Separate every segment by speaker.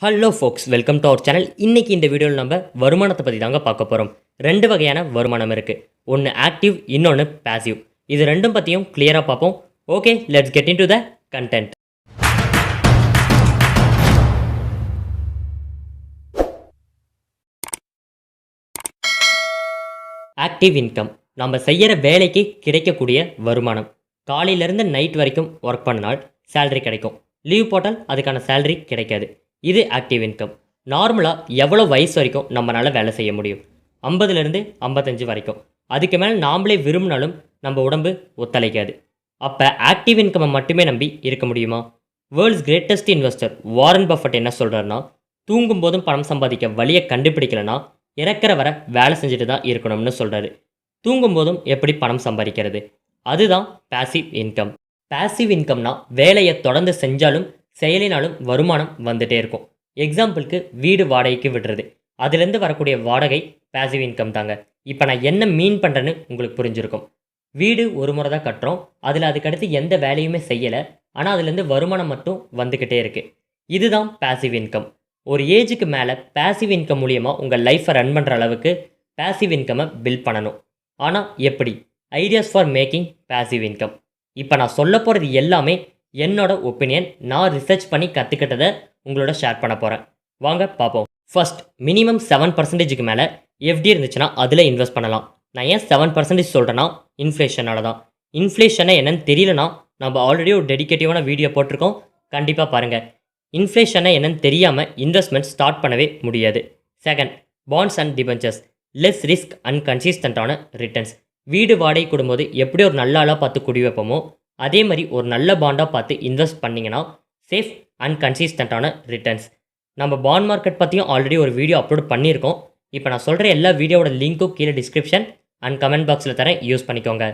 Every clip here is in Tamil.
Speaker 1: Hello folks, welcome to our channel. இன்னைக்கு இந்த வீடியோவில் நம்ம வருமானத்தை பற்றி தாங்க பார்க்க போகிறோம். ரெண்டு வகையான வருமானம் இருக்குது. ஒன்று ஆக்டிவ், இன்னொன்று பாசிவ். இது ரெண்டும் பற்றியும் கிளியராக பார்ப்போம். Okay, let's get in to the content. Active income நம்ம செய்கிற வேலைக்கு கிடைக்கக்கூடிய வருமானம். காலையிலேருந்து நைட் வரைக்கும் ஒர்க் பண்ணால் சேலரி கிடைக்கும். லீவ் போட்டால் அதுக்கான சேலரி கிடைக்காது. இது ஆக்டிவ் இன்கம். நார்மலாக எவ்வளோ வயசு வரைக்கும் நம்மளால் வேலை செய்ய முடியும்? 50லேருந்து 55 வரைக்கும். அதுக்கு மேலே நாமளே விரும்பினாலும் நம்ம உடம்பு ஒத்துழைக்காது. அப்போ ஆக்டிவ் இன்கம்மை மட்டுமே நம்பி இருக்க முடியுமா? World's greatest investor Warren Buffett என்ன சொல்கிறாருன்னா, தூங்கும் போதும் பணம் சம்பாதிக்க வழியை கண்டுபிடிக்கலனா இறக்குற வர வேலை செஞ்சுட்டு தான் இருக்கணும்னு சொல்கிறாரு. தூங்கும் போதும் எப்படி பணம் சம்பாதிக்கிறது? அதுதான் பாசிவ் இன்கம். பாசிவ் இன்கம்னா வேலையை தொடர்ந்து செஞ்சாலும் செயலினாலும் வருமானம் வந்துகிட்டே இருக்கும். எக்ஸாம்பிளுக்கு வீடு வாடகைக்கு விடுறது, அதுலேருந்து வரக்கூடிய வாடகை பாசிவ் இன்கம் தாங்க. இப்போ நான் என்ன மீன் பண்ணுறேன்னு உங்களுக்கு புரிஞ்சிருக்கும். வீடு ஒரு முறை தான் கட்டுறோம், அதில் அதுக்கடுத்து எந்த வேலையுமே செய்யலை, ஆனால் அதுலேருந்து வருமானம் மட்டும் வந்துக்கிட்டே இருக்குது. இதுதான் பாசிவ் இன்கம். ஒரு ஏஜுக்கு மேலே பாசிவ் இன்கம் மூலியமாக உங்கள் லைஃப்பை ரன் பண்ணுற அளவுக்கு பாசிவ் இன்கம்மை பில்ட் பண்ணணும். ஆனால் எப்படி? Ideas for making passive income. இப்போ நான் சொல்ல போகிறது எல்லாமே என்னோட ஒப்பீனியன். நான் ரிசர்ச் பண்ணி கற்றுக்கிட்டதை உங்களோட ஷேர் பண்ண போகிறேன். வாங்க பார்ப்போம். ஃபர்ஸ்ட், மினிமம் 7% மேலே எஃப்டி இருந்துச்சுன்னா அதில் இன்வெஸ்ட் பண்ணலாம். நான் ஏன் 7% சொல்கிறேன்னா, இன்ஃப்ளேஷனால தான். இன்ஃப்ளேஷனை என்னன்னு தெரியலனா நம்ம ஆல்ரெடி ஒரு டெடிக்கேட்டிவான வீடியோ போட்டிருக்கோம், கண்டிப்பாக பாருங்கள். இன்ஃப்ளேஷனை என்னன்னு தெரியாமல் இன்வெஸ்ட்மெண்ட் ஸ்டார்ட் பண்ணவே முடியாது. Second, bonds and debentures. Less risk and கன்சிஸ்டண்ட்டான ரிட்டர்ன்ஸ். வீடு வாடகை கொடுக்கும்போது எப்படி ஒரு நல்ல ஆளாக பார்த்து குடி வைப்போமோ, அதே மாதிரி ஒரு நல்ல பாண்டாக பார்த்து இன்வெஸ்ட் பண்ணிங்கன்னா சேஃப் அண்ட் கன்சிஸ்டண்ட்டான ரிட்டர்ன்ஸ். நம்ம பாண்ட் மார்க்கெட் பற்றியும் ஆல்ரெடி ஒரு வீடியோ அப்லோட் பண்ணியிருக்கோம். இப்போ நான் சொல்கிற எல்லா வீடியோவோட லிங்க்கும் கீழே டிஸ்கிரிப்ஷன் அண்ட் கமெண்ட் பாக்ஸில் தரேன், யூஸ் பண்ணிக்கோங்க.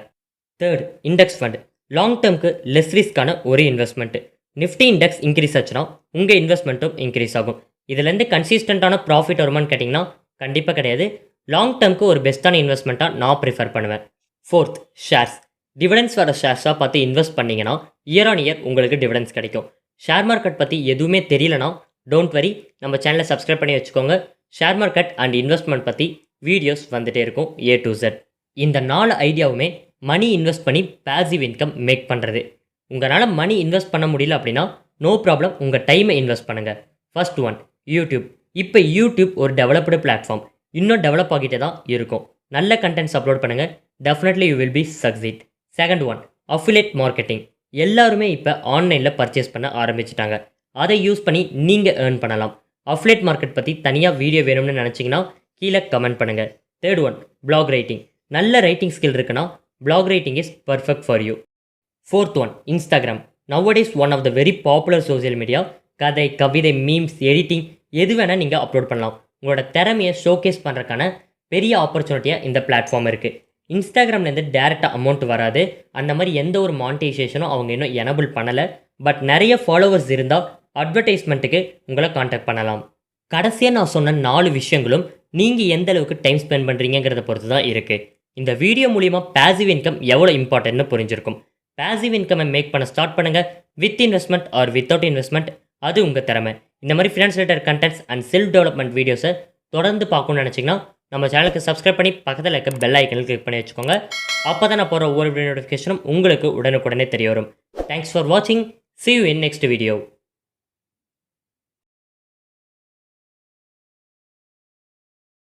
Speaker 1: Third, index fund. லாங் டேர்முக்கு லெஸ் ரிஸ்க்கான ஒரு இன்வெஸ்ட்மெண்ட்டு. நிஃப்டி இண்டெக்ஸ் இன்க்ரீஸ் ஆச்சுன்னா உங்கள் இன்வெஸ்ட்மெண்ட்டும் இன்க்ரீஸ் ஆகும். இதுலேருந்து கன்சிஸ்டண்ட்டான ப்ராஃபிட் வருமானு கேட்டிங்கன்னா கண்டிப்பாக கிடையாது. லாங் டேர்முக்கு ஒரு பெஸ்ட்டான இன்வெஸ்ட்மெண்ட்டாக நான் ப்ரிஃபர் பண்ணுவேன். Fourth, shares. டிவிடன்ஸ் வர ஷேர்ஸாக பார்த்து இன்வெஸ்ட் பண்ணிங்கன்னா இயர் ஆன் இயர் உங்களுக்கு டிவிடன்ஸ் கிடைக்கும். ஷேர் மார்க்கெட் பற்றி எதுவுமே தெரியலனா டோன்ட் வரி, நம்ம சேனலை சப்ஸ்கிரைப் பண்ணி வச்சுக்கோங்க. ஷேர் மார்க்கெட் அண்ட் இன்வெஸ்ட்மெண்ட் பற்றி வீடியோஸ் வந்துகிட்டே இருக்கும், A to Z. இந்த 4 ஐடியாவுமே மணி இன்வெஸ்ட் பண்ணி பாசிவ் இன்கம் மேக் பண்ணுறது. உங்களால் மணி இன்வெஸ்ட் பண்ண முடியல அப்படின்னா நோ ப்ராப்ளம், உங்கள் டைமை இன்வெஸ்ட் பண்ணுங்கள். First one, YouTube. இப்போ யூடியூப் ஒரு டெவலப்டு பிளாட்ஃபார்ம், இன்னும் டெவலப் ஆகிட்டே தான் இருக்கும். நல்ல கண்டென்ட்ஸ் அப்லோட் பண்ணுங்கள், definitely you will be succeed. Second one, affiliate marketing. எல்லாருமே இப்போ ஆன்லைனில் பர்ச்சேஸ் பண்ண ஆரம்பிச்சிட்டாங்க. அதை யூஸ் பண்ணி நீங்கள் ஏர்ன் பண்ணலாம். அஃபிலியேட் மார்க்கெட் பற்றி தனியாக வீடியோ வேணும்னு நினச்சிங்கன்னா கீழே கமெண்ட் பண்ணுங்கள். Third one, blog writing. நல்ல ரைட்டிங் ஸ்கில் இருக்குன்னா blog writing is perfect for you. Fourth one, Instagram. Nowadays one of the very popular social media. கதை, கவிதை, மீம்ஸ், எடிட்டிங் எது வேணால் நீங்கள் அப்லோட் பண்ணலாம். உங்களோட திறமையை ஷோகேஸ் பண்ணுறதுக்கான பெரிய ஆப்பர்ச்சுனிட்டியாக இந்த பிளாட்ஃபார்ம் இருக்குது. இன்ஸ்டாகிராம்லேருந்து டேரெக்டாக அமௌண்ட் வராது, அந்த மாதிரி எந்த ஒரு மானிட்டைசேஷனும் அவங்க இன்னும் எனபிள் பண்ணலை. பட் நிறைய ஃபாலோவர்ஸ் இருந்தால் அட்வர்டைஸ்மெண்ட்டுக்கு உங்களை காண்டாக்ட் பண்ணலாம். கடைசியாக நான் சொன்ன 4 விஷயங்களும் நீங்கள் எந்த அளவுக்கு டைம் ஸ்பெண்ட் பண்ணுறீங்கிறத பொறுத்து தான் இருக்குது. இந்த வீடியோ மூலிமா பாசிவ் இன்கம் எவ்வளோ இம்பார்ட்டன்ட்னு புரிஞ்சிருக்கும். பாசிவ் இன்கம்மை மேக் பண்ண ஸ்டார்ட் பண்ணுங்கள். With investment or without investment, அது உங்கள் திறமை. இந்த மாதிரி finance related contents and self development வீடியோஸை தொடர்ந்து பார்க்கணும்னு நினச்சிங்கன்னா நம்ம சேனலுக்கு சப்ஸ்கிரைப் பண்ணி பக்கத்தில் இருக்க பெல் ஐக்கனில் கிளிக் பண்ணி வச்சுக்கோங்க. அப்போ தான் நான் போகிற ஒவ்வொரு வீடியோ நோட்டிஃபிகேஷனும் உங்களுக்கு உடனுக்குடனே தெரிய வரும். தேங்க்ஸ் ஃபார் வாட்சிங். See you in next video.